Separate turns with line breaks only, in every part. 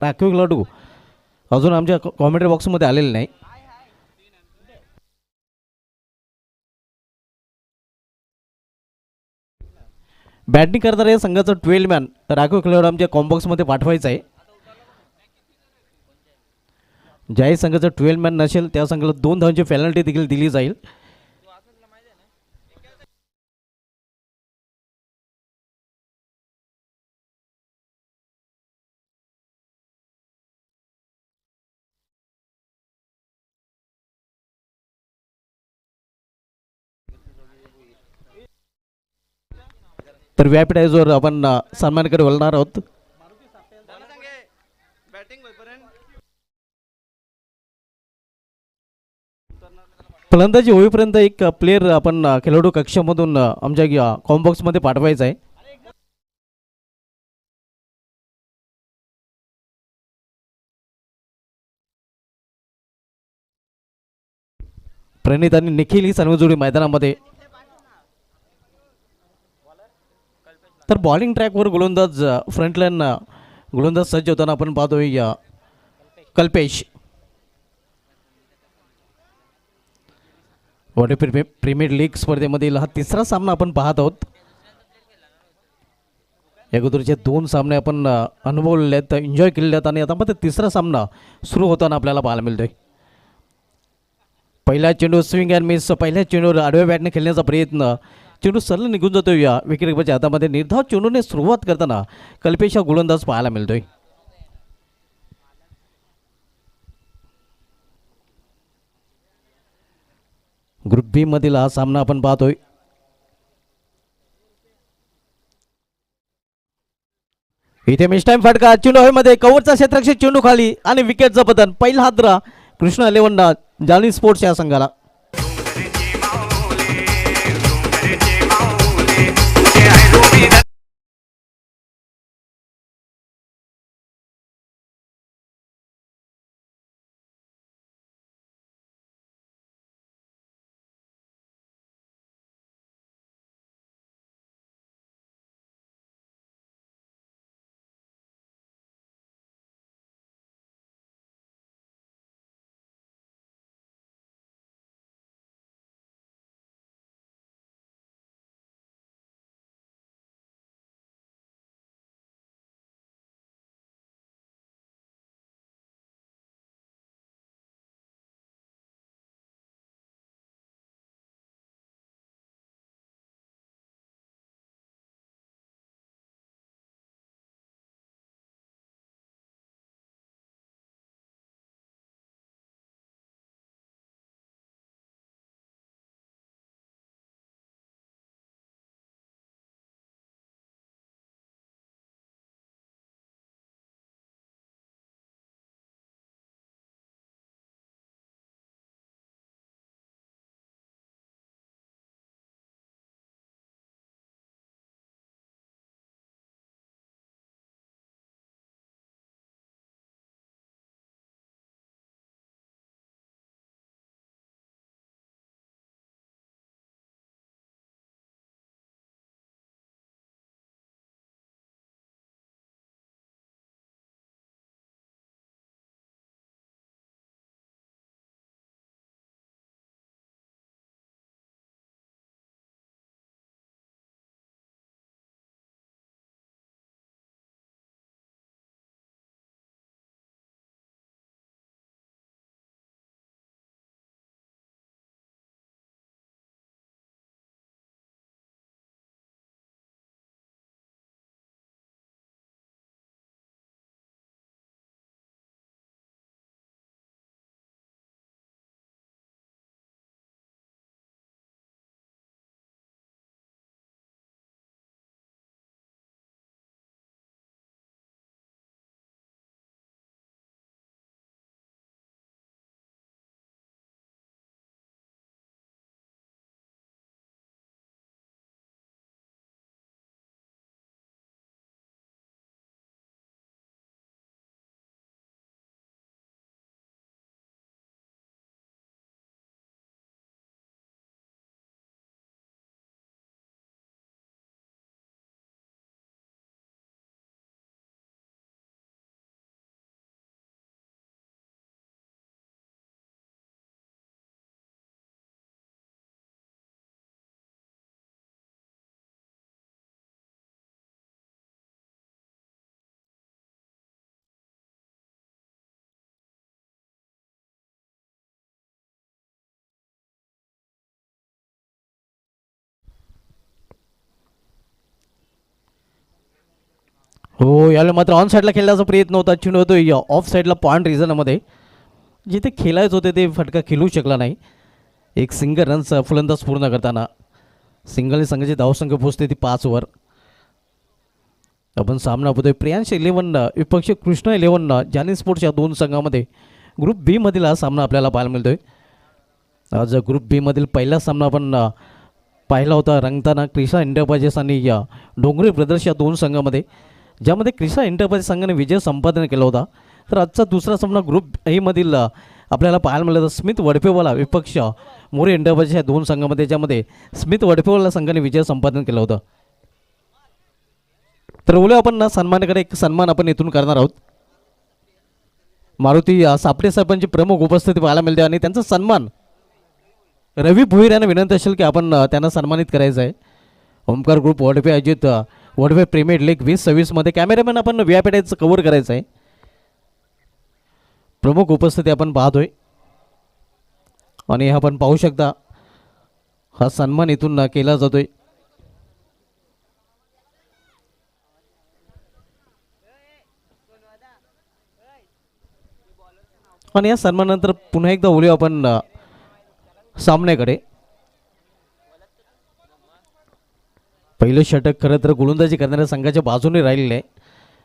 राखीव खेळाडू अजून आमच्या कॉमेंट्री बॉक्समध्ये आलेले नाही. बॅटिंग करणाऱ्या संघाचं 12 मॅन राखीव खेळाडू आमच्या कॉम्बॉक्समध्ये पाठवायचं आहे. ज्याही संघाचं 12 मॅन नसेल त्या संघाला 2 धावांची पेनल्टी देखील दिली जाईल. तर व्यापीटाईजवर आपण सन्मानाकडे वळणार आहोत. फलंदाजी होईपर्यंत एक प्लेअर आपण खेळाडू कक्षामधून आमच्या कॉम्बॉक्समध्ये पाठवायचा आहे. प्रणित आणि निखिल ही सर्व जोडी मैदानामध्ये. तर बॉलिंग ट्रॅकवर गोलंदाज फ्रंटलाईन गोलंदाज सज्ज होताना आपण पाहतोय कल्पेश. वॉटर प्रीमियर लीग स्पर्धेमधील हा तिसरा सामना आपण पाहत आहोत. या अगोदरचे 2 सामने आपण अनुभवलेले आहेत, एन्जॉय केलेले आहेत आणि आता मात्र तिसरा सामना सुरू होताना आपल्याला पाहायला मिळतोय. पहिला चेंडू स्विंग अँड मिस. पहिल्या चेंडूवर आडव्या बॅटने खेळण्याचा प्रयत्न. चेंडू सरळ निघून जातो या विकेटकीपरच्या हातामध्ये. निर्धाव चेंडूने सुरुवात करताना कल्पेश हा गोलंदाज पाहायला मिळतोय. ग्रुप बी मधील हा सामना आपण पाहतोय. इथे मिस टाइम फटका. चेंडू हवेमध्ये कव्हरचा क्षेत्ररक्षक चेंडू खाली आणि विकेटचं पतन. पहिला हादरा कृष्णा 11 जालनी स्पोर्ट्स या संघाला. हो, यावेळी मात्र ऑन साईडला खेळण्याचा प्रयत्न होता. चेंडू होतो या ऑफ साईडला पॉइंट रिझनमध्ये, जिथे खेळायचं होते ते फटका खेळू शकला नाही. एक सिंगल रन्स फलंदाज पूर्ण करताना सिंगलने संघाची धावसंख्या पोहोचते ती 5वर. आपण सामना बघतोय प्रियांश 11 विपक्ष कृष्णा 11 जानी स्पोर्ट्स या दोन संघामध्ये ग्रुप बी मधील हा सामना आपल्याला पाहायला मिळतोय. आज ग्रुप बी मधील पहिला सामना आपण पाहिला होता रंगताना क्रिशा एंटरप्राइजेस आणि या डोंगरी ब्रदर्स या दोन संघामध्ये, ज्यामध्ये क्रिशा एंटरप्राइजेस संघाने विजय संपादन केला होता. तर आजचा दुसरा सामना ग्रुप ए मधील आपल्याला पाहायला मिळालं स्मिथ वडपेवाला विपक्ष मोरे एंटरप्राइजेस या दोन संघामध्ये, ज्यामध्ये स्मिथ वडपेवाला संघाने विजय संपादन केलं होतं. तर बोलूया आपण ना सन्मानाकडे, एक सन्मान आपण इथून करणार आहोत. मारुती सापटे साहेबांची प्रमुख उपस्थिती पाहायला मिळते आणि त्यांचा सन्मान रवी भोईर यांना विनंती असेल की आपण त्यांना सन्मानित करायचं आहे. Omkar group Wadpe Ajit Wadpe premier league 2026 cameraman आपण व्यापेटाचं कव्हर करायचं आहे. प्रमुख उपस्थिती आपण पाहतोय आणि हे आपण पाहू शकता हा सन्मान इथून केला जातोय. आणि या सन्मानानंतर पुन्हा एकदा बोलूया आपण सामन्याकडे. पहिलं षटक खरं तर गोलंदाजी करणाऱ्या संघाच्या बाजूने राहिलेलं आहे,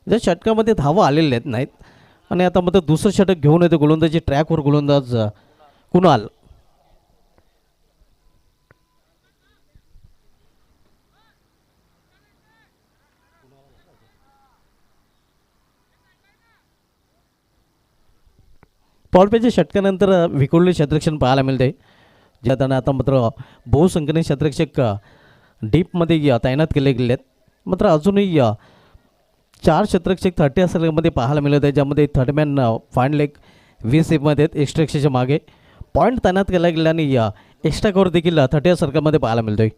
ज्या षटकामध्ये धावा आलेल्या नाहीत. आणि आता मात्र दुसरं षटक घेऊन येतो गोलंदाजी ट्रॅकवर गोलंदाज कुणाल. पॉलपेच्या षटकानंतर विखुरले क्षेत्ररक्षण पाहायला मिळते, ज्यात आता मात्र बहुसंख्येने क्षेत्ररक्षक डीपमध्ये तैनात केले गेले आहेत. मात्र अजूनही 4 क्षेत्ररक्षक 30 सर्कलमध्ये पाहायला मिळत आहे, ज्यामध्ये थर्डमॅन फाईन लेग 20 मध्ये एक्स्ट्राच्या मागे पॉईंट तैनात केला गेला आणि एक्स्ट्रा कव्हर देखील 30 सर्कलमध्ये पाहायला मिळतोय.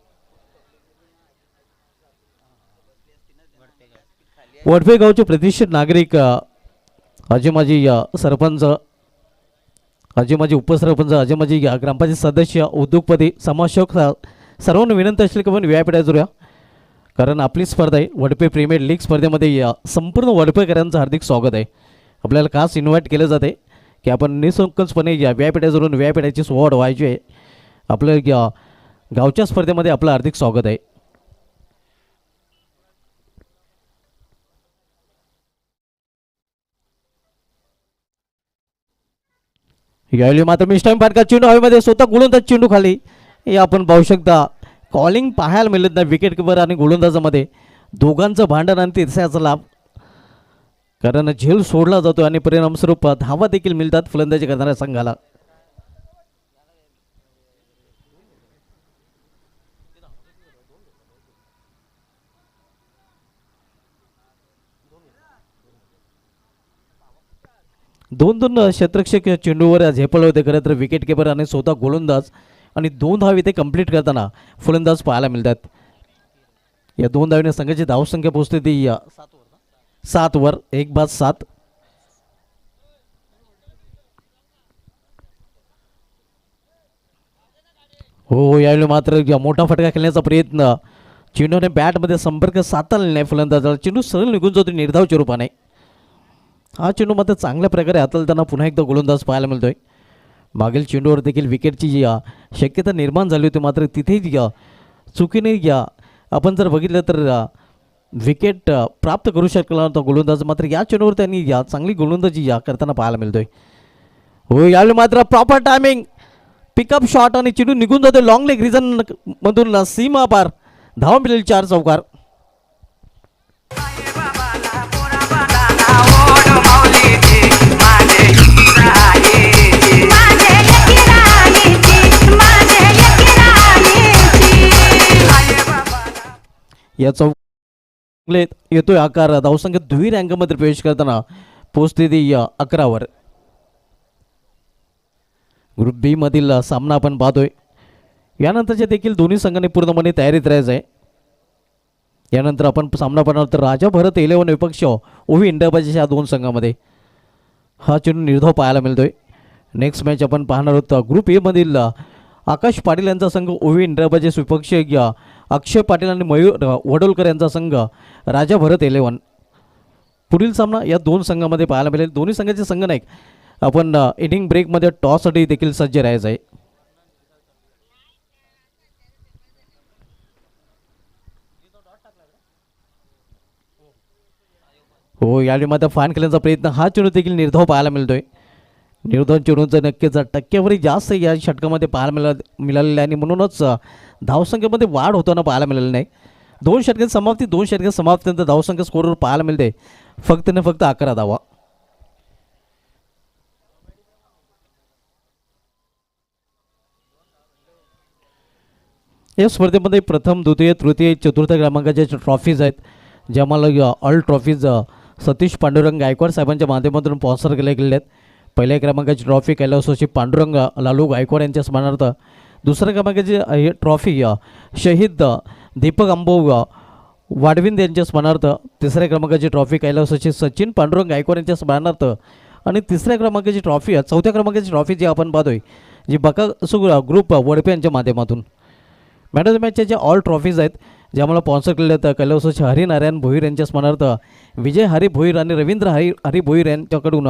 वडफे गावचे प्रतिष्ठित नागरिक अजय माजी सरपंच, अजय माजी उपसरपंच, अजय माजी ग्रामपंचायत सदस्य, उद्योगपती, समाजसेवक सर्वांना विनंती असेल की आपण व्यापीठात जोरूया, कारण आपली स्पर्धा आहे वडपे प्रीमियर लीग स्पर्धेमध्ये संपूर्ण वडपेकरांचं हार्दिक स्वागत आहे. आपल्याला खास इन्व्हाइट केलं जाते की आपण निसंकोचपणे व्यापीठात जोडून व्यापीठाची सोहळ व्हायची आहे. आपल्या गावच्या स्पर्धेमध्ये आपलं हार्दिक स्वागत आहे. यावेळी मात्र मिस्टाईम पाटका चेंडू हवेमध्ये स्वतः गोलंदाज चेंडू खाली, हे आपण पाहू शकता. कॉलिंग पाहायला मिळत नाही विकेट किपर आणि गोलंदाजामध्ये दोघांचं भांडण आणि तिरस्याचा लाभ, कारण झेल सोडला जातो आणि परिणामस्वरूप धावा देखील मिळतात फलंदाजी करणाऱ्या संघाला. दोन क्षेत्ररक्षक चेंडूवर झेपले होते. खरं तर विकेट किपर आणि स्वतः गोलंदाज आणि 2 धाव इथे कंप्लीट करताना फलंदाज पाहायला मिळतात. या 2 धावीने संघाची धावसंख्या पोहोचते ती 7वर 1/7. हो, यावेळी मात्र मोठा फटका खेळण्याचा प्रयत्न, चेंडूने बॅटमध्ये संपर्क साधला नाही फलंदाजाला, चेंडू सरळ निघून जातो निर्धावच्या रूपाने. हा चेंडू मात्र चांगल्या प्रकारे हाताळताना पुन्हा एकदा गोलंदाज पाहायला मिळतोय. मागील चेंडूवर देखील विकेटची शक्यता निर्माण झाली होती, मात्र तिथेही चुकीने आपण जर बघितलं तर विकेट प्राप्त करू शकला होता गोलंदाज. मात्र या चेंडूवर त्यांनी चांगली गोलंदाजी करताना पाहायला मिळतोय. हो, यावेळी मात्र प्रॉपर टायमिंग, पिकअप शॉट आणि चेंडू निघून जातो लॉंग लेग रिजन मधून सीमा पार. धावा मिळेल 4 चौकार. या चौकात येतोय आकार. धावसंख्या दुहेरी अंकामध्ये प्रवेश करताना पोहोचते ती 11वर. ग्रुप बी मधील सामना आपण पाहतोय. यानंतरच्या देखील दोन्ही संघांनी पूर्णपणे तयारीत राहायचं आहे. यानंतर आपण सामना पाहणार तर राजा भरत 11 विपक्ष ओवी एंटरप्राइजेस या 2 संघामध्ये हा चेंडू निर्धाव पाहायला मिळतोय. नेक्स्ट मॅच आपण पाहणार आहोत ग्रुप ए मधील आकाश पाटील यांचा संघ ओवी एंटरप्राइजेस विपक्ष अक्षय पाटील आणि मयूर वडोलकर यांचा संघ राजा भरत 11. पुढील सामना या दोन संघामध्ये पाहायला मिळेल. दोन्ही संघाचे संघनायक आपण इनिंग ब्रेकमध्ये टॉससाठी देखील सज्ज राहायचं आहे. हो, यावेळी मात्र फान केल्याचा प्रयत्न, हा चेंडू देखील निर्धाव पाहायला मिळतोय. निर्धाव चेंडूंचं नक्कीच टक्केवारी जास्त या षटकामध्ये पाहायला मिळालेलं आहे आणि म्हणूनच धावसंख्येमध्ये वाढ होताना पाहायला मिळाली नाही. दोन षटके समाप्तीनंतर धावसंख्या स्कोरवर पाहायला मिळते फक्त न फक्त 11 धावा. या स्पर्धेमध्ये प्रथम, द्वितीय, तृतीय, चतुर्थ क्रमांकाच्या ट्रॉफीज आहेत, ज्या मला ऑल ट्रॉफीज सतीश पांडुरंग गायकवाड साहेबांच्या माध्यमातून स्पॉन्सर केले गेले आहेत. पहिल्या क्रमांकाची ट्रॉफी कैलासवासी पांडुरंग लालू गायकवाड यांच्या स्मरणार्थ, दुसऱ्या क्रमांकाची ट्रॉफी शहीद दीपक अंबोग वाडविंद यांच्या स्मरणार्थ, तिसऱ्या क्रमांकाची ट्रॉफी कैलासवासी सचिन पांडुरंग गायकवाड यांच्या स्मरणार्थ आणि तिसऱ्या क्रमांकाची ट्रॉफी, चौथ्या क्रमांकाची ट्रॉफी जी आपण पाहतोय जी बकासूर ग्रुप वडपे यांच्या माध्यमातून. मॅन ऑफ द मॅचच्या ज्या ऑल ट्रॉफीज आहेत ज्या मला स्पॉन्सर केलेल्या आहेत कैलासवासी हरिनारायण भोईर यांच्या स्मरणार्थ विजय हरी भोईर आणि रवींद्र हरी भोईर यांच्याकडून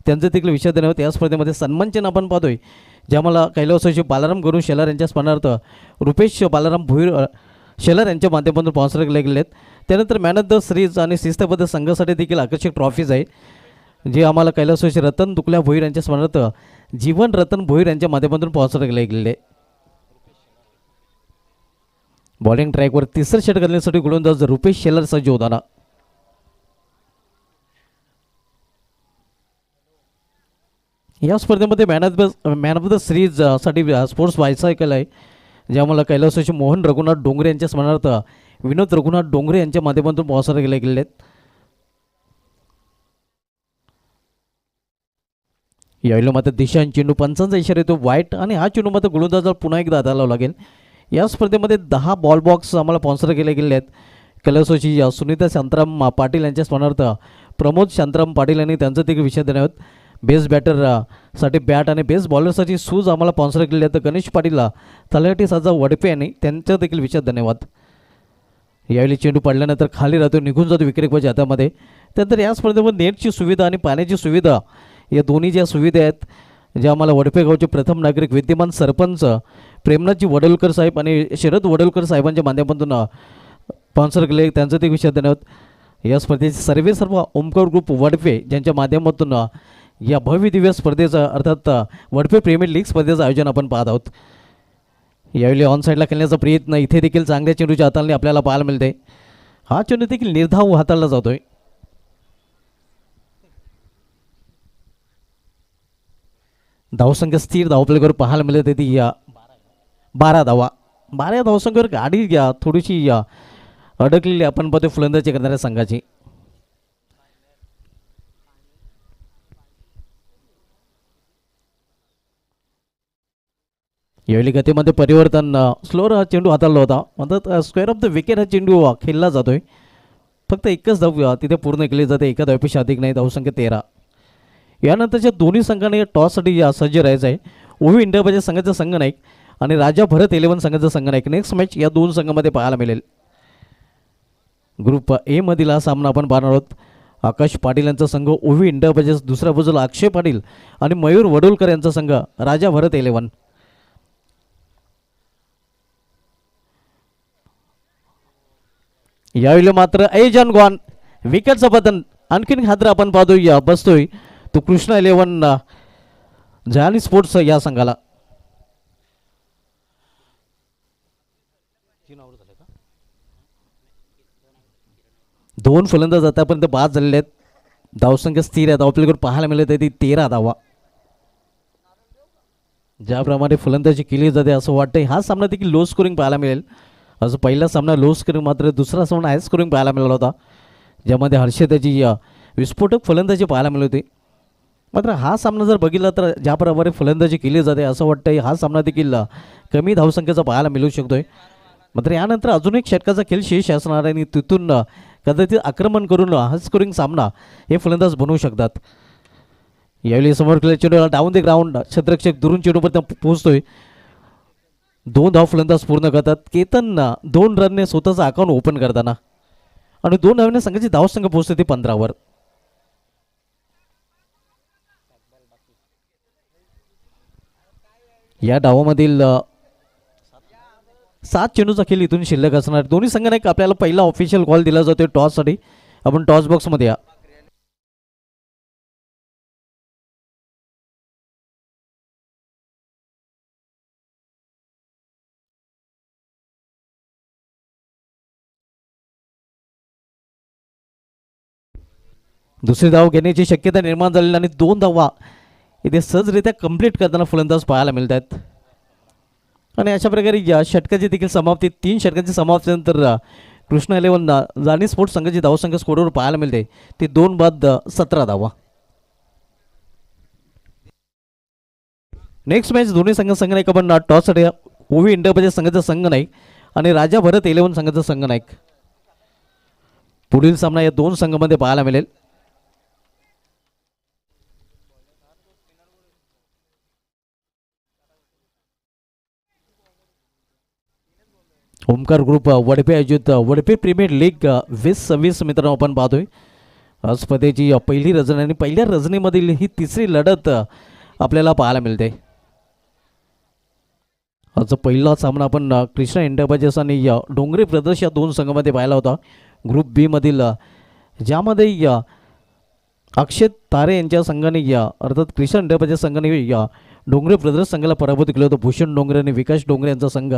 त्यांचे देखील विषय देणे होते. या स्पर्धेमध्ये सन्मानचिन्ह आपण पाहतोय ज्या मला कैलासवासी बालाराम गुरु शेलार यांच्या स्मरणार्थ रुपेश बालाराम भोईर शेलार यांच्या माध्यमातून स्पॉन्सर केले गेले आहेत. त्यानंतर मॅन ऑफ द सिरीज आणि शिस्तबद्ध संघासाठी देखील आकर्षक ट्रॉफीज आहे जे आम्हाला कैलासवासी रतन दुकल्या भोईर यांच्या स्मरणार्थ जीवन रतन भोईर यांच्या माध्यमातून स्पॉन्सर केले गेले. बॉलिंग ट्रॅकवर तिसरं षटक घालण्यासाठी गोलंदाज रुपेश शेलार सज्ज होताना. या स्पर्धेमध्ये मॅन ऑफ द सिरीज साठी स्पोर्ट्स बायसायकल आहे ज्यामुळे कैलासवासी मोहन रघुनाथ डोंगरे यांच्या स्मरणार्थ विनोद रघुनाथ डोंगरे यांच्या माध्यमातून स्पॉन्सर केले गेले आहेत. यावेळी मात्र दिशांत चेंडू पंचांचा इशारा येतो वाईट आणि हा चेंडू मात्र गोलंदाजाला पुन्हा एकदा हाताळावा लागेल. या स्पर्धेमध्ये 10 बॉल बॉक्स आम्हाला स्पॉन्सर केले गेले आहेत. कैलासवासी सुनीता शांताराम पाटील यांच्या स्मरणार्थ प्रमोद शांताराम पाटील यांनी त्यांचं देखील विषय देणे आहेत. बेस्ट बॅटर साठी बॅट आणि बेस्ट बॉलरसाठी शूज आम्हाला स्पॉन्सर केले आहेत. गणेश पाटीलला तलाठी साजा वडपे यांनी त्यांचं देखील विषय धन्यवाद. यावेळी चेंडू पडल्यानंतर खाली राहतो, निघून जातो विकेटकीपरच्या हातामध्ये. त्यानंतर या स्पर्धेमध्ये नेटची सुविधा आणि पाण्याची सुविधा या दोन्ही ज्या सुविधा आहेत ज्या आम्हाला वडपे गावचे प्रथम नागरिक विद्यमान सरपंच प्रेमनाथजी वडोलकर साहेब आणि शरद वडोलकर साहेबांच्या माध्यमातून स्पॉन्सर केले, त्यांचं ते विषय धन्यवाद. या स्पर्धेचे सर्व ओमकार ग्रुप वडपे ज्यांच्या माध्यमातून या भव्य दिव्य स्पर्धेचं अर्थात वडपे प्रीमियर लीग स्पर्धेचं आयोजन आपण पाहत आहोत. यावेळी ऑन साईडला खेळण्याचा प्रयत्न इथे देखील चांगल्या चेंडूच्या हाताळणी आपल्याला पाहायला मिळते. हा चेंडू देखील निर्धाव हाताळला जातोय. धावसंख्या स्थिर धावपलकावर पाहायला मिळते ती 12 धावा. 12 धावसंख्येवर गाडी थोडीशी अडकलेली आपण पाहतो फलंदाजी करणाऱ्या संघाची. यावेळी गतीमध्ये परिवर्तन, स्लोअर हा चेंडू हाताळला होता, म्हणतात स्क्वेअर ऑफ द विकेट हा चेंडू खेळला जातोय. फक्त एकच धाव तिथे पूर्ण केली जाते, एका धावेपेक्षा अधिक नाही. धावसंख्या 13. यानंतरच्या दोन्ही संघाने टॉससाठी सज्ज राहायचं आहे. ओव्ही इंडिया पाहिजे संघाचा संघनायक आणि राजा भरत 11 संघाचा संघनायक. नेक्स्ट मॅच या दोन संघामध्ये पाहायला मिळेल. ग्रुप ए मधील हा सामना आपण पाहणार आहोत. आकाश पाटील यांचा संघ ओव्ही इंडिया पाहिजे, दुसऱ्या बाजूला अक्षय पाटील आणि मयूर वडोलकर यांचा संघ राजा भरत 11. यावेळी मात्र ऐजन गॉन विकेटचं पतन. आणखीन हादर आपण पाहतोय बसतोय तो कृष्णा 11 जानी स्पोर्ट्स या संघाला. दोन फलंदाज आतापर्यंत बाद झालेले आहेत. धावसंख्या स्थिर आहे. धावपलकावर पाहायला मिळत आहे ती 13 धावा. ज्याप्रमाणे फलंदाजी केली जाते असं वाटतंय हा सामना देखील लो स्कोरिंग पाहायला मिळेल. असं पहिला सामना लो स्कोरिंग, मात्र दुसरा सामना हाय स्कोरिंग पाहायला मिळाला होता ज्यामध्ये हर्षदाची विस्फोटक फलंदाजी पाहायला मिळत होती. मात्र हा सामना जर बघितला तर ज्याप्रकारे फलंदाजी केली जाते असं वाटतंय हा सामना देखील कमी धावसंख्येचा पाहायला मिळू शकतोय. मात्र यानंतर अजून एक षटकाचा खेळ शेष असणार आणि तिथून कदाचित आक्रमण करून हाय स्कोरिंग सामना हे फलंदाज बनवू शकतात. यावेळी समोर खेळ चेंडू डाऊन द ग्राउंड, क्षेत्ररक्षक दुरून चेंडूपर्यंत पोहोचतोय. 2 धाव फलंदाज पूर्ण करतात. केतन 2 रनने स्वतःचा अकाउंट ओपन करताना आणि 2 धावने संघाची धावसंख्या पोहोचते ती 15वर. या डावामधील 7 चेंडूचा खेळ इथून शिल्लक असणार. दोन्ही संघ नाही आपल्याला पहिला ऑफिशियल कॉल दिला जातो टॉससाठी. आपण टॉस बॉक्समध्ये या. दुसरी धाव घेण्याची शक्यता निर्माण झालेली आणि 2 धावा इथे सहजरित्या कंप्लीट करताना फलंदाज पाहायला मिळत आहेत. आणि अशा प्रकारे या षटकाची देखील समाप्ती 3 षटकांची समाप्तीनंतर कृष्णा 11 जानी स्पोर्ट्स संघाची धावसंख्या स्कोरवर पाहायला मिळते ती 2 बाद 17 धावा. नेक्स्ट मॅच दोन्ही संघ नाईक आपण टॉससाठी ओवी इंडिया संघाचा संघ नाईक आणि राजा भरत 11 संघाचा संघ नाईक. पुढील सामना या 2 संघांमध्ये पाहायला मिळेल. ओमकार ग्रुप वडपे आयोजित वडपे प्रीमियर लीग 2026 मित्रांनो आपण पाहतोय. स्पर्धेची पहिली रजनी आणि पहिल्या रजनीमधील ही तिसरी लढत आपल्याला पाहायला मिळते. आज पहिला सामना आपण कृष्णा एंटरप्राइजेस आणि डोंगरे ब्रदर्स या 2 संघांमध्ये पाहिला होता. ग्रुप बी मधील ज्यामध्ये अक्षय तारे यांच्या संघाने अर्थात कृष्णा एंटरप्राइजेस संघाने डोंगरे ब्रदर्स संघाला पराभूत केलं होतं. भूषण डोंगरे आणि विकास डोंगरे यांचा संघ.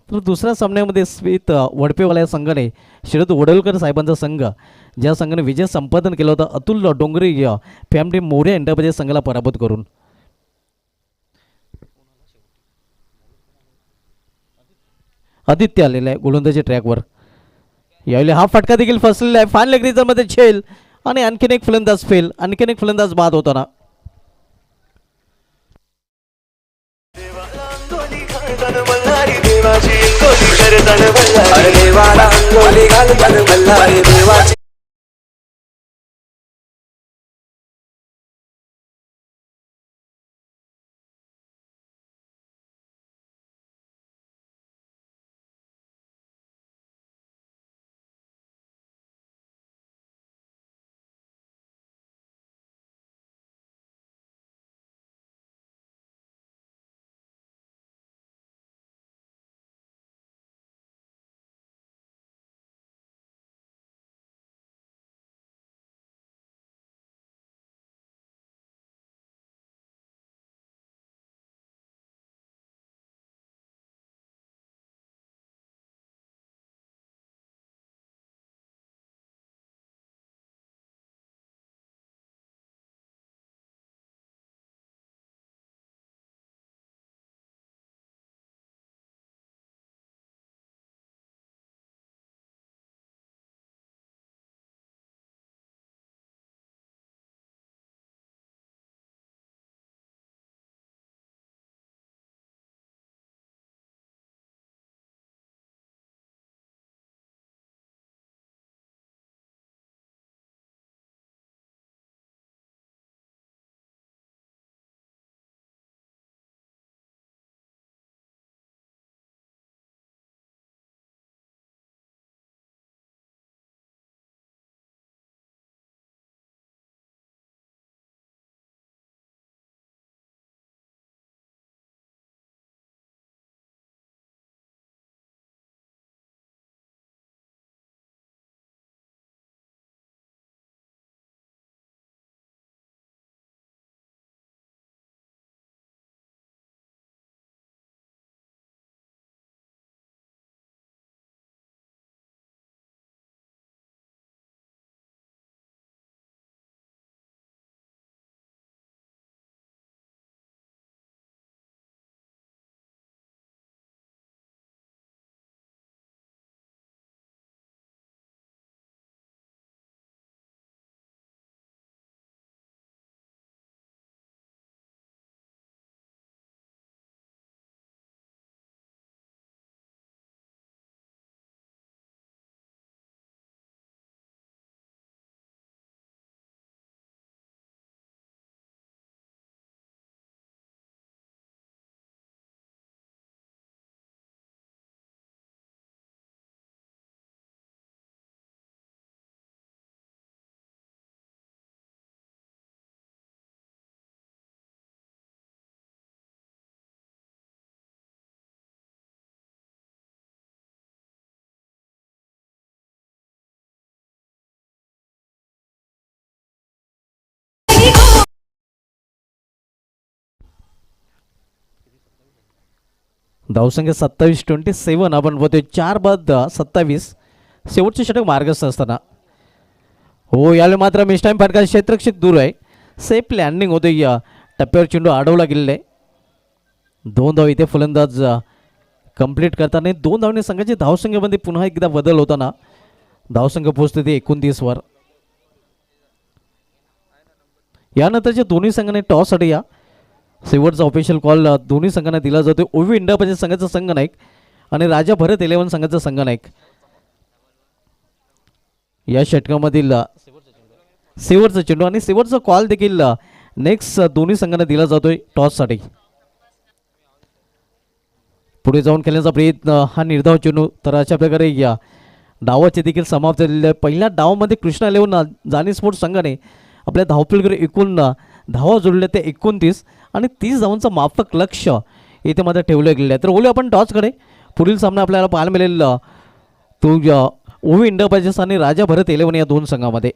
तर दुसऱ्या सामन्यामध्ये स्मित वडपेवाला या संघाने शरद वडोलकर साहेबांचा संघ ज्या संघाने विजय संपादन केला होता अतुल डोंगरे फॅमिली मोर्या एंटरप्राइजेस संघाला पराभूत करून. आदित्य आलेला आहे गोलंदाजी ट्रॅकवर. यावेळी हा फटका देखील फसलेला आहे. फाईन लेग रिझनमध्ये झेल आणि आणखीन एक फलंदाज फेल, आणखीन एक फलंदाज बाद होताना. देवाची धावसंख्या 27-27. आपण बघतोय 4 बाद 27. शेवटचे षटक मार्गस्थ असताना हो यावेळी मात्र मिस्टाईम फटका क्षेत्ररक्षक दूर आहे. सेफ लँडिंग होते. या टप्प्यावर चेंडू अडवला गेलेला आहे. 2 धाव इथे फलंदाज कंप्लीट करताना 2 धावने संघाची धावसंख्येमध्ये पुन्हा एकदा बदल होताना धावसंख्या पोहोचते ते 29 वर. यानंतरच्या दोन्ही संघाने टॉससाठी या शेवटचा ऑफिशियल कॉल दोन्ही संघांना दिला जातो. ओवी इंडिया पाहिजे संघाचा संघनायक आणि राजा भरत 11 संघाचा संघनायक या षटकामधील शेवटचा चेंडू आणि शेवटचा कॉल देखील नेक्स्ट दोन्ही संघांना दिला जातोय टॉससाठी. पुढे जाऊन खेळण्याचा प्रयत्न हा निर्धाव चेंडू. तर अशा प्रकारे या डावाचे देखील समाप्त झालेले आहे. पहिल्या डावामध्ये कृष्णा 11 जानी स्पोर्ट्स संघाने आपल्या धावपलीकडे एकूण धावा जोडल्या ते 29 आणि 30 धावांचं माफक लक्ष इथे मात्र ठेवलं गेलेलं आहे. तर बोलू आपण टॉसकडे. पुढील सामना आपल्याला पाहायला मिळेल तो ओवी इंडिया पाहिजे आणि राजा भरत 11 या 2 संघामध्ये.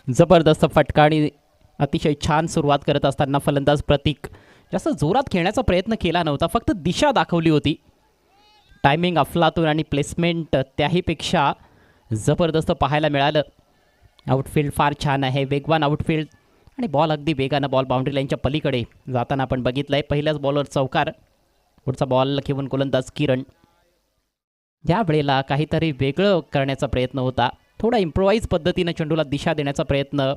जबरदस्त फटका आणि अतिशय छान सुरुवात करत असताना फलंदाज प्रतीक जास्त जोरात खेळण्याचा प्रयत्न केला नव्हता, फक्त दिशा दाखवली होती. टायमिंग अफलातून आणि प्लेसमेंट त्याहीपेक्षा जबरदस्त पाहायला मिळालं. आउटफील्ड फार छान आहे, वेगवान आउटफील्ड आणि बॉल अगदी वेगानं बॉल बाउंड्री लाईनच्या पलीकडे जाताना आपण बघितलं आहे. पहिल्याच बॉलवर चौकार, पुढचा बॉल घेऊन गोलंदाज किरण. या वेळेला काहीतरी वेगळं करण्याचा प्रयत्न होता, थोडा इम्प्रोवाईज पद्धतीनं चेंडूला दिशा देण्याचा प्रयत्न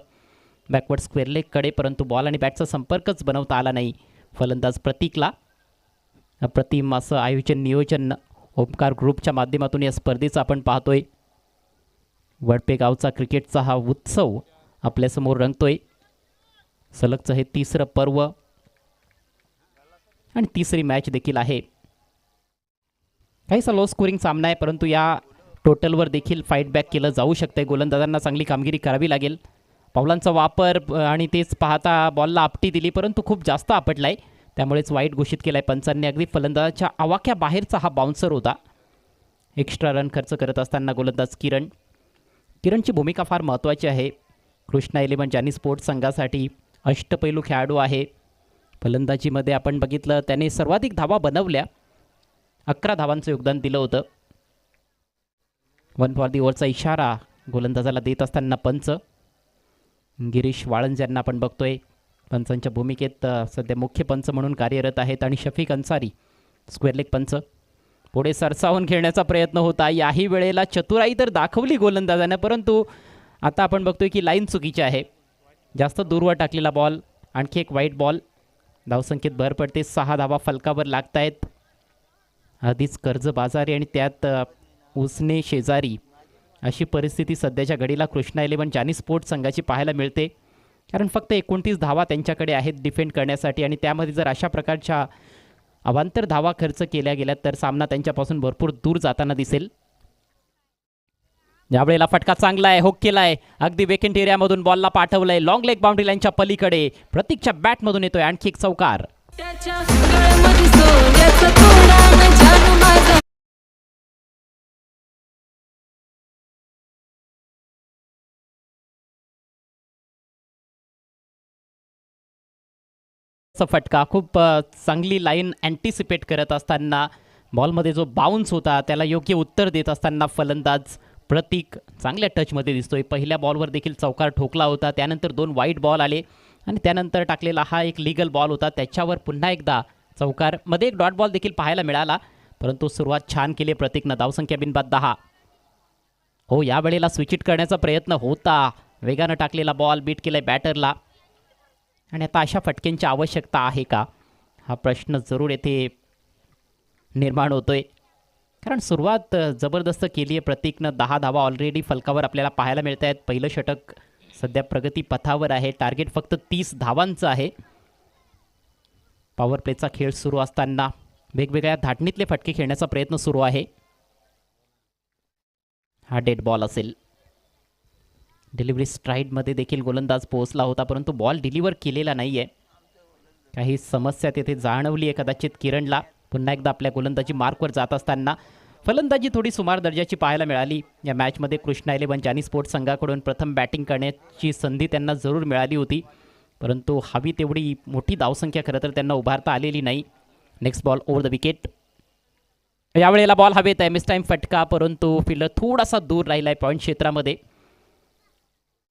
बॅकवर्ड स्क्वेअर लेगकडे, परंतु बॉल आणि बॅटचा संपर्कच बनवता आला नाही फलंदाज प्रतीकला. अप्रतिम असं आयोजन नियोजन ओमकार ग्रुपच्या माध्यमातून या स्पर्धेचं आपण पाहतोय. वडपे गावचा क्रिकेटचा हा उत्सव आपल्यासमोर रंगतोय. सलगचं हे तिसरं पर्व आणि तिसरी मॅच देखील आहे. काहीसा लो स्कोरिंग सामना आहे, परंतु या टोटलवर देखील फाईट बॅक केलं जाऊ शकते. गोलंदाजांना चांगली कामगिरी करावी लागेल. पावलांचा वापर आणि तेच पाहता बॉलला आपटी दिली, परंतु खूप जास्त आपटलाय, त्यामुळेच वाईट घोषित केलाय पंचांनी. अगदी फलंदाजाच्या आवाक्या बाहेरचा हा बाउन्सर होता. एक्स्ट्रा रन खर्च करत असताना गोलंदाज किरणची भूमिका फार महत्त्वाची आहे. कृष्णा 11 जानी स्पोर्ट्स संघासाठी अष्टपैलू खेळाडू आहे. फलंदाजीमध्ये आपण बघितलं त्याने सर्वाधिक धावा बनवल्या, 11 धावांचं योगदान दिलं होतं. 1 फॉर दी ओव्हरचा इशारा गोलंदाजाला देत असताना पंच गिरीश वाळंज यांना आपण बघतोय पंचांच्या भूमिकेत सध्या मुख्य पंच म्हणून कार्यरत आहेत. आणि शफीक अन्सारी स्क्वेअर लेग पंच. पुढे सरसावून खेळण्याचा प्रयत्न होता, याही वेळेला चतुराई तर दाखवली गोलंदाजानं, परंतु आता आपण बघतोय की लाईन चुकीची आहे. जास्त दूरवर टाकलेला बॉल, आणखी एक वाईट बॉल. धावसंख्येत भर पडते, 6 धावा फलकावर लागत आहेत. आधीच कर्जबाजारी आणि त्यात उसने शेजारी अशी परिस्थिती सध्याच्या घडीला कृष्णा 11 जानी स्पोर्ट्स संघाची पाहायला मिळते, कारण फक्त 29 धावा त्यांच्याकडे आहेत डिफेंड करण्यासाठी. आणि त्यामध्ये जर अशा प्रकारच्या अवांतर धावा खर्च केल्या गेल्या तर सामना त्यांच्यापासून भरपूर दूर जाताना दिसेल. यावेळेला फटका चांगला आहे, हुक केला आहे, अगदी वेकेंट एरियामधून बॉलला पाठवलंय लॉंग लेग बाउंड्री लाईनच्या पलीकडे. प्रतीकच्या बॅटमधून येतोय आणखी एक चौकार. फटका खूप चांगली लाईन अँटिसिपेट करत असताना बॉलमध्ये जो बाउन्स होता त्याला योग्य उत्तर देत असताना फलंदाज प्रतीक चांगल्या टचमध्ये दिसतोय. पहिल्या बॉलवर देखील चौकार ठोकला होता, त्यानंतर 2 वाईट बॉल आले आणि त्यानंतर टाकलेला हा एक लीगल बॉल होता, त्याच्यावर पुन्हा एकदा चौकार. मध्ये एक डॉट बॉल देखील पाहायला मिळाला, परंतु सुरुवात छान केली प्रतीकनं. धावसंख्या बिनबाद 10. हो, यावेळेला स्विच इट करण्याचा प्रयत्न होता, वेगानं टाकलेला बॉल बीट केलाय बॅटरला. आणि आता अशा फटक्यांची आवश्यकता आहे का, हा प्रश्न जरूर येथे निर्माण होतोय, कारण सुरुवात जबरदस्त केली आहे प्रतीकनं. 10 धावा ऑलरेडी फलकावर आपल्याला पाहायला मिळत आहेत. पहिलं षटक सध्या प्रगतीपथावर आहे, टार्गेट फक्त 30 धावांचं आहे. पॉवर प्लेचा खेळ सुरू असताना वेगवेगळ्या धाटणीतले फटके खेळण्याचा प्रयत्न सुरू आहे. हा डेड बॉल असेल. डिलिव्हरी स्ट्राईडमध्ये देखील गोलंदाज पोहोचला होता, परंतु बॉल डिलिव्हर केलेला नाही आहे. काही समस्या तेथे जाणवली आहे कदाचित किरणला. पुन्हा एकदा आपल्या गोलंदाजी मार्कवर जात असताना फलंदाजी थोडी सुमार दर्जाची पाहायला मिळाली. या मॅचमध्ये कृष्णा 11 जानी स्पोर्ट्स संघाकडून प्रथम बॅटिंग करण्याची संधी त्यांना जरूर मिळाली होती, परंतु हवी तेवढी मोठी धावसंख्या खरं तर त्यांना उभारता आलेली नाही. Next ball over the wicket. यावेळेला बॉल हवेत आहे, मिस टाईम फटका, परंतु फिल्डर थोडासा दूर राहिला आहे पॉईंट क्षेत्रामध्ये.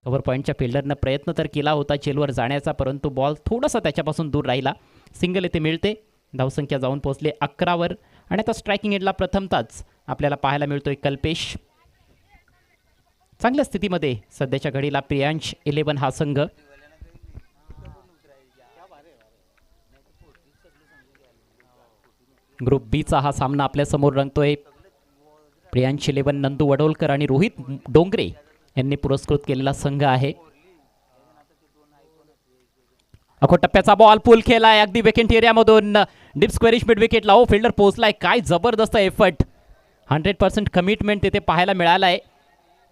कव्हर पॉईंटच्या फिल्डरनं प्रयत्न तर केला होता चेलवर जाण्याचा, परंतु बॉल थोडासा त्याच्यापासून दूर राहिला. सिंगल येथे मिळते. धावसंख्या जाऊन पोहोचले 11वर. आणि आता स्ट्रायकिंग एंडला प्रथमताच आपल्याला पाहायला मिळतोय कल्पेश. चांगल्या स्थितीमध्ये सध्याच्या घडीला प्रियांश 11 हा संघ. ग्रुप बीचा हा सामना आपल्या समोर रंगतोय. प्रियांश 11 नंदू वडोलकर आणि रोहित डोंगरे यांनी पुरस्कृत केलेला संघ आहे. अखो टप्प्याचा बॉल पुल केलाय अगदी वेकेंट एरियामधून डीप स्क्वेअरिश मिड विकेटला. हो, फिल्डर पोहोचलाय. काय जबरदस्त एफर्ट, 100% कमिटमेंट तिथे पाहायला मिळाला आहे,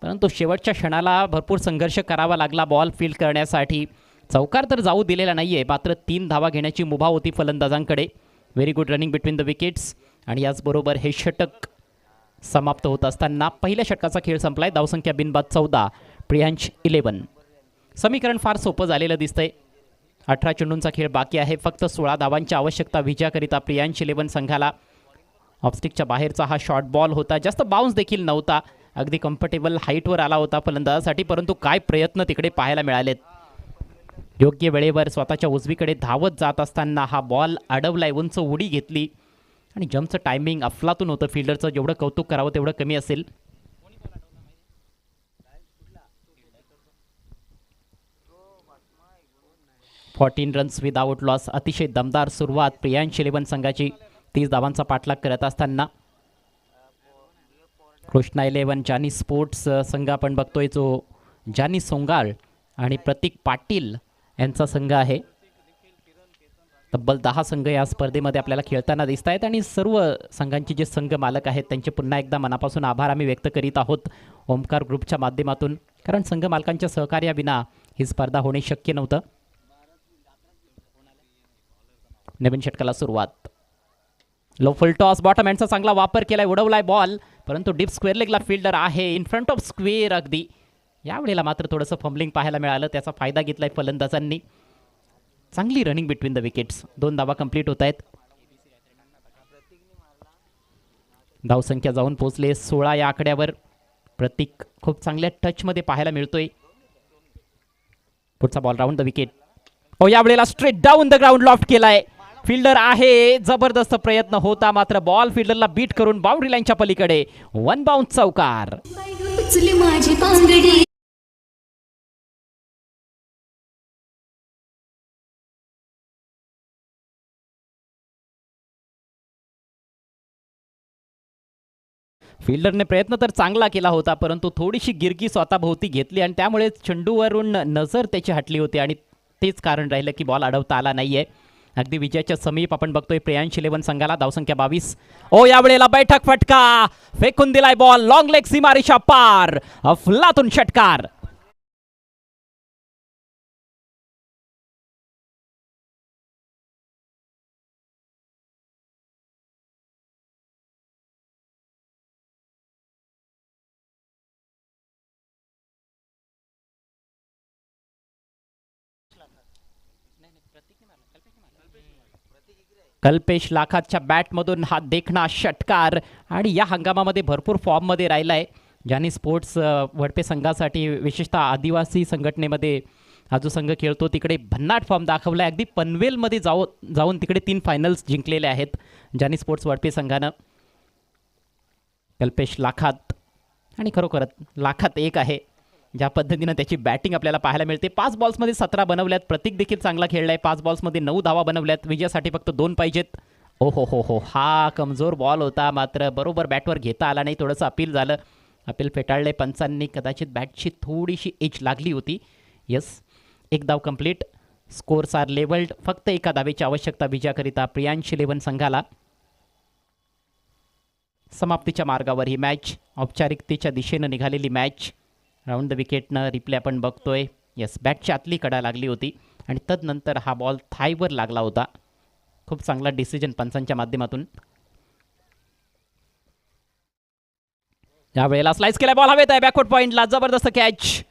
परंतु शेवटच्या क्षणाला भरपूर संघर्ष करावा लागला बॉल फील्ड करण्यासाठी. चौकार तर जाऊ दिलेला नाही आहे, मात्र 3 धावा घेण्याची मुभा होती फलंदाजांकडे. Very good running between the wickets. आणि याचबरोबर हे षटक समाप्त होत असताना पहिल्या षटकाचा खेळ संपलाय. धावसंख्या बिनबाद 14. प्रियांश 11. समीकरण फार सोपं झालेलं दिसतंय. 18 चेंडूंचा खेळ बाकी आहे. फक्त 16 धावांची आवश्यकता विजयाकरिता प्रियांश 11 संघाला. ऑफस्टिकच्या बाहेरचा हा शॉर्ट बॉल होता. जास्त बाउन्स देखील नव्हता. अगदी कम्फर्टेबल हाईटवर आला होता फलंदाजासाठी, परंतु काय प्रयत्न तिकडे पाहायला मिळालेत. योग्य वेळेवर स्वतःच्या उजवीकडे धावत जात असताना हा बॉल अडवलाय, उंच उडी घेतली आणि जम्पचं टायमिंग अफलातून होतं फिल्डरचं. जेवढं कौतुक करावं तेवढं कमी असेल. Fourteen runs without loss. अतिशय दमदार सुरुवात प्रियांश 11 संघाची. 30 धावांचा पाठलाग करत असताना कृष्णा 11 जानी स्पोर्ट्स संघ आपण बघतोय, जो जानी सोंगाळ आणि प्रतीक पाटील यांचा संघ आहे. तब्बल 10 संघ या स्पर्धेमध्ये आपल्याला खेळताना दिसत आहेत आणि सर्व संघांचे जे संघ मालक आहेत त्यांचे पुन्हा एकदा मनापासून आभार आम्ही व्यक्त करीत आहोत ओमकार ग्रुपच्या माध्यमातून, कारण संघ मालकांच्या सहकार्याविना ही स्पर्धा होणे शक्य नव्हतं. नवीन षटकाला सुरुवात. लो फुल टॉस, बॉटम हँडचा चांगला वापर केलाय, उडवलाय बॉल, परंतु डीप स्क्वेअर लेगला फिल्डर आहे इन फ्रंट ऑफ स्क्वेअर. अगदी यावेळेला मात्र थोडंसं फंबलिंग पाहायला मिळालं, त्याचा फायदा घेतलाय फलंदाजांनी. चांगली रनिंग बिटवीन द विकेट्स. 2 धावा कंप्लीट होत आहेत. धावसंख्या जाऊन पोहोचले 16 या आकड्यावर. प्रतीक खूप चांगल्या टचमध्ये पाहायला मिळतोय. पुढचा बॉल राऊंड द विकेट. हो, यावेळेला straight down the ground loft केलाय. फिल्डर आहे, जबरदस्त प्रयत्न होता, मात्र बॉल फिल्डरला बीट करून बाउंड्री लाईनच्या पलीकडे 1 बाउंस चौकार. फिल्डरने प्रयत्न तर चांगला केला होता, परंतु थोडीशी गिरकी स्वतःभोवती घेतली आणि त्यामुळे चेंडूवरून नजर त्याची हटली होती आणि तेच कारण राहिलं की बॉल अडवता आला नाहीये. अगदी विजयाच्या समीप आपण बघतोय प्रियांश 11 संघाला. धावसंख्या 22. ओ, यावेळेला बैठक फटका, फेकून दिलाय बॉल, लॉंग लेग सीमारेषा पार, अफलातून षटकार. कल्पेश लाखाच्या बॅटमधून हा देखणा षटकार आणि या हंगामामध्ये भरपूर फॉर्ममध्ये राहिलाय. ज्यांनी स्पोर्ट्स वडपे संघासाठी विशेषतः आदिवासी संघटनेमध्ये हा जो संघ खेळतो तिकडे भन्नाट फॉर्म दाखवलाय. अगदी पनवेलमध्ये जाऊन तिकडे 3 फायनल्स जिंकलेले आहेत ज्यांनी स्पोर्ट्स वडपे संघानं. कल्पेश लाखात, आणि खरोखरच लाखात एक आहे ज्या पद्धतीनं त्याची बॅटिंग आपल्याला पाहायला मिळते. 5 बॉल्समध्ये 17 बनवल्यात. प्रतीक देखील चांगला खेळलाय. 5 बॉल्समध्ये 9 धावा बनवल्यात. विजयासाठी फक्त 2 पाहिजेत. ओ हो हो हो, हा कमजोर बॉल होता, मात्र बरोबर बॅटवर घेता आला नाही. थोडंसं अपील झालं, अपील फेटाळले पंचांनी. कदाचित बॅटची थोडीशी एज लागली होती. यस, 1 धाव कंप्लीट. Scores R levelled. फक्त 1 धावेची आवश्यकता विजयाकरिता प्रियांश 11 संघाला. समाप्तीच्या मार्गावर ही मॅच, औपचारिकतेच्या दिशेनं निघालेली मॅच. राऊंड द विकेटनं रिप्ले आपण बघतोय. येस, बॅटची आतली कडा लागली होती आणि तदनंतर हा बॉल थायवर लागला होता. खूप चांगला डिसिजन पंचांच्या माध्यमातून. यावेळेला स्लाइस केला बॉल हवेत आहे बॅकवर्ड पॉइंटला. जबरदस्त कॅच.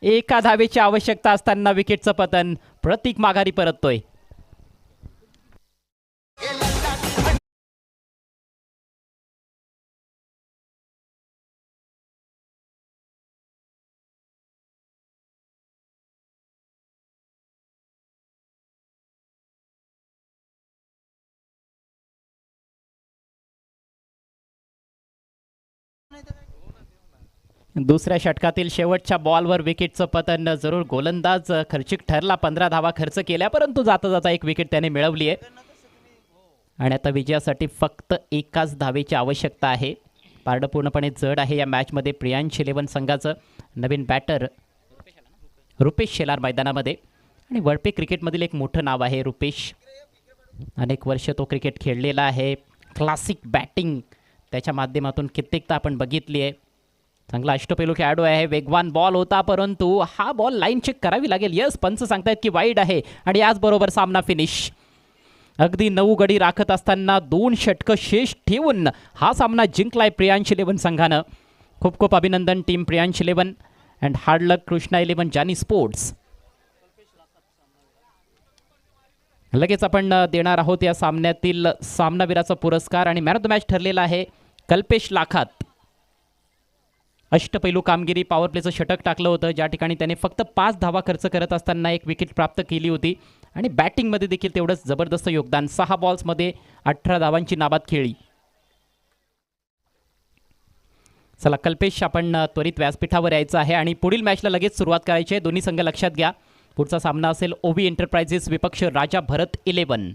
1 धावेची आवश्यकता असताना विकेटचं पतन. प्रतीक माघारी परततोय. दुसऱ्या षटकातील शेवटच्या बॉलवर विकेटचं पतन. जरूर गोलंदाज खर्चिक ठरला. 15 धावा खर्च केल्या, परंतु जाता जाता 1 विकेट त्याने मिळवली आहे आणि आता विजयासाठी फक्त 1 धावेची आवश्यकता आहे. पारडं पूर्णपणे जड आहे या मॅचमध्ये प्रियांश 11 संघाचं. नवीन बॅटर रुपेश शेलार मैदानामध्ये आणि वडपे क्रिकेटमधील एक मोठं नाव आहे रुपेश. अनेक वर्ष तो क्रिकेट खेळलेला आहे. क्लासिक बॅटिंग त्याच्या माध्यमातून कित्येकदा आपण बघितली आहे. चांगला अष्टपैलू खेळाडू आहे. वेगवान बॉल होता, परंतु हा बॉल लाईन चेक करावी लागेल. यस, पंच सांगतायत की वाईड आहे आणि याचबरोबर सामना फिनिश. अगदी 9 गडी राखत असताना 2 षटकं शेष ठेवून हा सामना जिंकलाय प्रियांश 11 संघानं. खूप खूप अभिनंदन team Priyansh 11. And hard luck Krishna 11 जानी स्पोर्ट्स. लगेच आपण देणार आहोत या सामन्यातील सामनावीराचा पुरस्कार आणि मॅन ऑफ द मॅच ठरलेला आहे कल्पेश लाखात. अष्टपैलू कामगिरी, पॉवर प्लेचं षटक टाकलं होतं ज्या ठिकाणी त्याने फक्त 5 धावा खर्च करत असताना एक विकेट प्राप्त केली होती आणि बॅटिंगमध्ये देखील तेवढंच जबरदस्त योगदान. 6 बॉल्समध्ये 18 धावांची नाबाद खेळी. चला कल्पेश, आपण त्वरित व्यासपीठावर यायचं आहे आणि पुढील मॅचला लगेच सुरुवात करायची आहे. दोन्ही संघ लक्षात घ्या. पुढचा सामना असेल ओवी एंटरप्राइजेस विपक्ष राजा भरत 11.